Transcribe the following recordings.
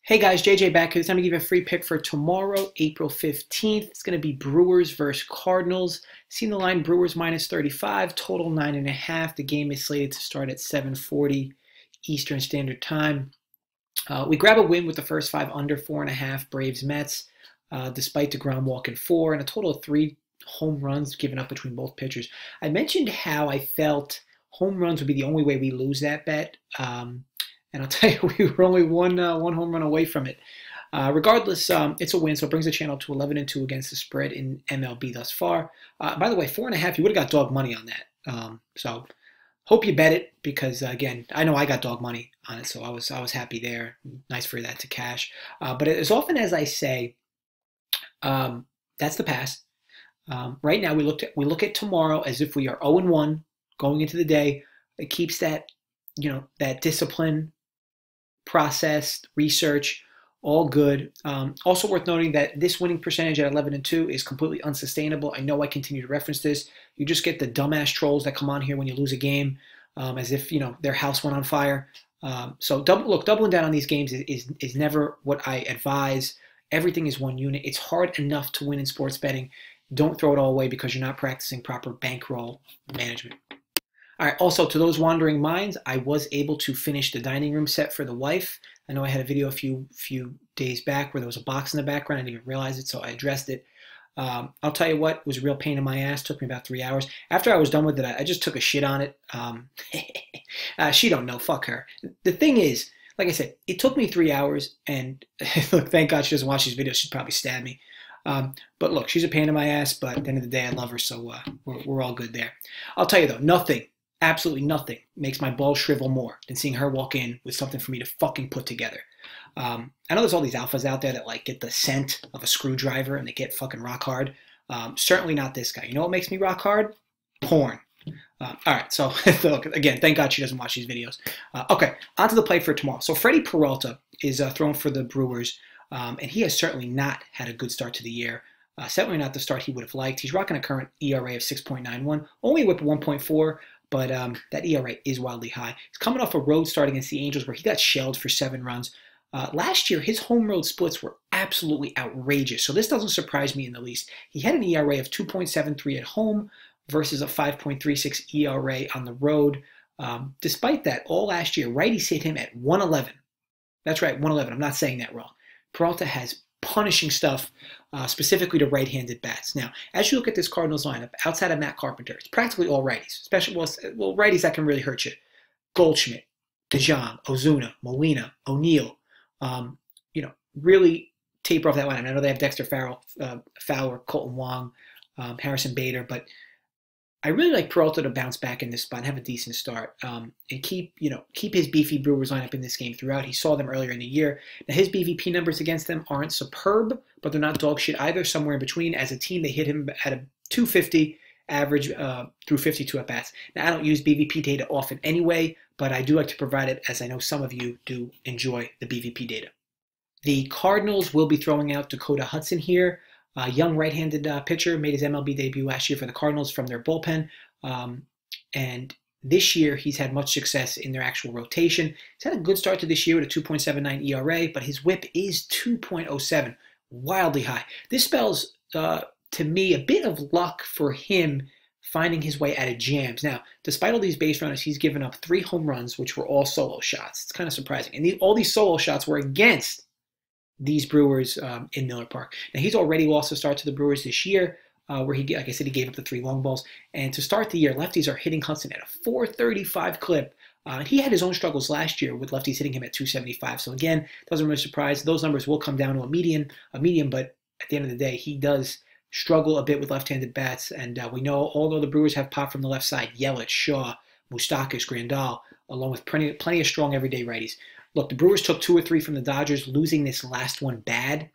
Hey guys, JJ back here. It's time to give you a free pick for tomorrow, April 15th. It's going to be Brewers versus Cardinals. Seen the line Brewers minus 35, total 9.5. The game is slated to start at 7:40 Eastern Standard Time. We grab a win with the first five under 4.5 Braves Mets, despite DeGrom walking four and a total of 3 home runs given up between both pitchers. I mentioned how I felt home runs would be the only way we lose that bet. And I'll tell you, we were only one home run away from it. Regardless, it's a win, so it brings the channel to 11-2 against the spread in MLB thus far. By the way, 4.5, you would have got dog money on that. So hope you bet it because again, I know I got dog money on it, so I was happy there. Nice for that to cash. But as often as I say, that's the past. Right now, we look at tomorrow as if we are 0-1 going into the day. It keeps that that discipline, process, research, all good. Also worth noting that this winning percentage at 11-2 is completely unsustainable. I know I continue to reference this. You just get the dumbass trolls that come on here when you lose a game, as if their house went on fire. So doubling down on these games is never what I advise. Everything is one unit. It's hard enough to win in sports betting. Don't throw it all away because you're not practicing proper bankroll management. All right, also, to those wandering minds, I was able to finish the dining room set for the wife. I know I had a video a few days back where there was a box in the background. I didn't even realize it, so I addressed it. I'll tell you what, it was a real pain in my ass. It took me about 3 hours. After I was done with it, I just took a shit on it. She don't know. Fuck her. The thing is, like I said, it took me 3 hours, and look, thank God she doesn't watch these videos. She'd probably stab me. But look, she's a pain in my ass, but at the end of the day, I love her, so we're all good there. I'll tell you, though, nothing. Absolutely nothing makes my balls shrivel more than seeing her walk in with something for me to fucking put together. I know there's all these alphas out there that like get the scent of a screwdriver and they get fucking rock hard. Certainly not this guy. You know what makes me rock hard? Porn. All right, so look, again, thank God she doesn't watch these videos. Okay, on to the play for tomorrow. So Freddy Peralta is thrown for the Brewers, and he has certainly not had a good start to the year. Certainly not the start he would have liked. He's rocking a current ERA of 6.91, only a whip of 1.4. But that ERA is wildly high. He's coming off a road start against the Angels where he got shelled for 7 runs. Last year, his home road splits were absolutely outrageous, so this doesn't surprise me in the least. He had an ERA of 2.73 at home versus a 5.36 ERA on the road. Despite that, all last year, righties hit him at 111. That's right, 111. I'm not saying that wrong. Peralta has punishing stuff, specifically to right-handed bats. Now, as you look at this Cardinals lineup, outside of Matt Carpenter, it's practically all righties, especially well righties that can really hurt you. Goldschmidt, DeJong, Ozuna, Molina, O'Neill, really taper off that lineup. I know they have Dexter Fowler, Colton Wong, Harrison Bader, but I really like Peralta to bounce back in this spot and have a decent start, and keep his beefy Brewers lineup in this game throughout. He saw them earlier in the year. Now his BVP numbers against them aren't superb, but they're not dog shit either. Somewhere in between. As a team, they hit him at a 250 average through 52 at bats. Now I don't use BVP data often anyway, but I do like to provide it as I know some of you do enjoy the BVP data. The Cardinals will be throwing out Dakota Hudson here. Young right-handed pitcher, made his MLB debut last year for the Cardinals from their bullpen. And this year, he's had much success in their actual rotation. He's had a good start to this year with a 2.79 ERA, but his whip is 2.07, wildly high. This spells, to me, a bit of luck for him finding his way out of jams. Now, despite all these base runners, he's given up 3 home runs, which were all solo shots. It's kind of surprising. And all these solo shots were against these Brewers in Miller Park. Now, he's already lost a start to the Brewers this year, where he, like I said, he gave up the 3 long balls. And to start the year, lefties are hitting Hudson at a 435 clip. He had his own struggles last year with lefties hitting him at 275. So again, doesn't really surprise. Those numbers will come down to a medium, but at the end of the day, he does struggle a bit with left-handed bats. And we know, although the Brewers have pop from the left side, Yelich, Shaw, Moustakas, Grandal, along with plenty of strong everyday righties. Look, the Brewers took 2 or 3 from the Dodgers, losing this last one bad,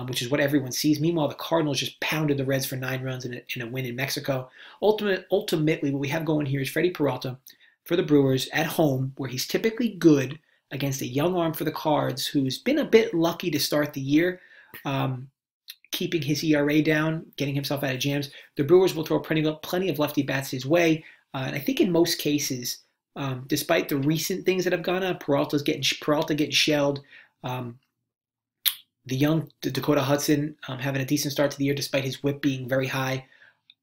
which is what everyone sees. Meanwhile, the Cardinals just pounded the Reds for 9 runs in a win in Mexico. Ultimately, what we have going here is Freddy Peralta for the Brewers at home, where he's typically good against a young arm for the Cards, who's been a bit lucky to start the year, keeping his ERA down, getting himself out of jams. The Brewers will throw plenty of lefty bats his way, and I think in most cases, despite the recent things that have gone on, Peralta getting shelled. the Dakota Hudson having a decent start to the year despite his whip being very high.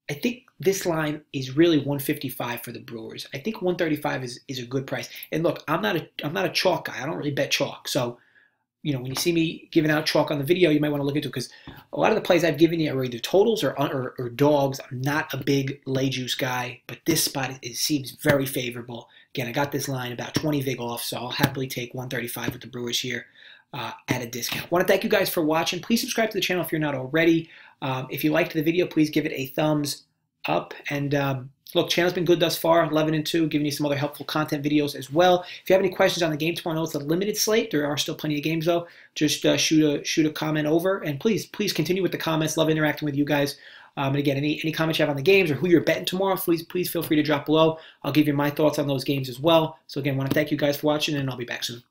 I think this line is really 155 for the Brewers. I think 135 is a good price. And look, I'm not a chalk guy. I don't really bet chalk. So, when you see me giving out chalk on the video, you might want to look into it because a lot of the plays I've given you are either totals or dogs. I'm not a big lay juice guy, but this spot seems very favorable. Again, I got this line about 20 vig off, so I'll happily take 135 with the Brewers here at a discount. I want to thank you guys for watching. Please subscribe to the channel if you're not already. If you liked the video, please give it a thumbs up. And look, channel's been good thus far, 11-2, giving you some other helpful content videos as well. If you have any questions on the game tomorrow, I know it's a limited slate. There are still plenty of games though. Just shoot a comment over, and please continue with the comments. Love interacting with you guys. And again, any comments you have on the games or who you're betting tomorrow, please feel free to drop below. I'll give you my thoughts on those games as well. So again, I want to thank you guys for watching, and I'll be back soon.